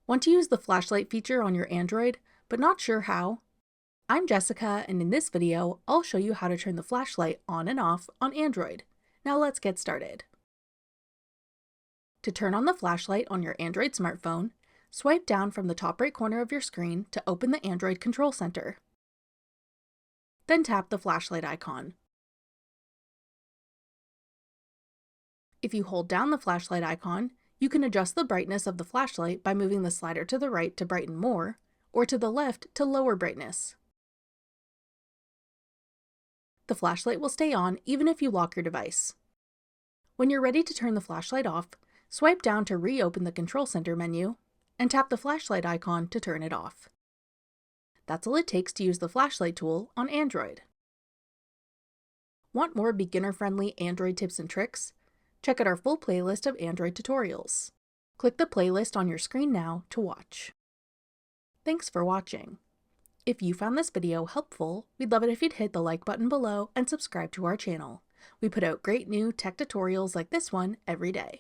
Want to use the flashlight feature on your Android, but not sure how? I'm Jessica, and in this video, I'll show you how to turn the flashlight on and off on Android. Now let's get started. To turn on the flashlight on your Android smartphone, swipe down from the top right corner of your screen to open the Android Control Center. Then tap the flashlight icon. If you hold down the flashlight icon, you can adjust the brightness of the flashlight by moving the slider to the right to brighten more, or to the left to lower brightness. The flashlight will stay on even if you lock your device. When you're ready to turn the flashlight off, swipe down to reopen the Control Center menu, and tap the flashlight icon to turn it off. That's all it takes to use the flashlight tool on Android. Want more beginner-friendly Android tips and tricks? Check out our full playlist of Android tutorials. Click the playlist on your screen now to watch. Thanks for watching. If you found this video helpful, we'd love it if you'd hit the like button below and subscribe to our channel. We put out great new tech tutorials like this one every day.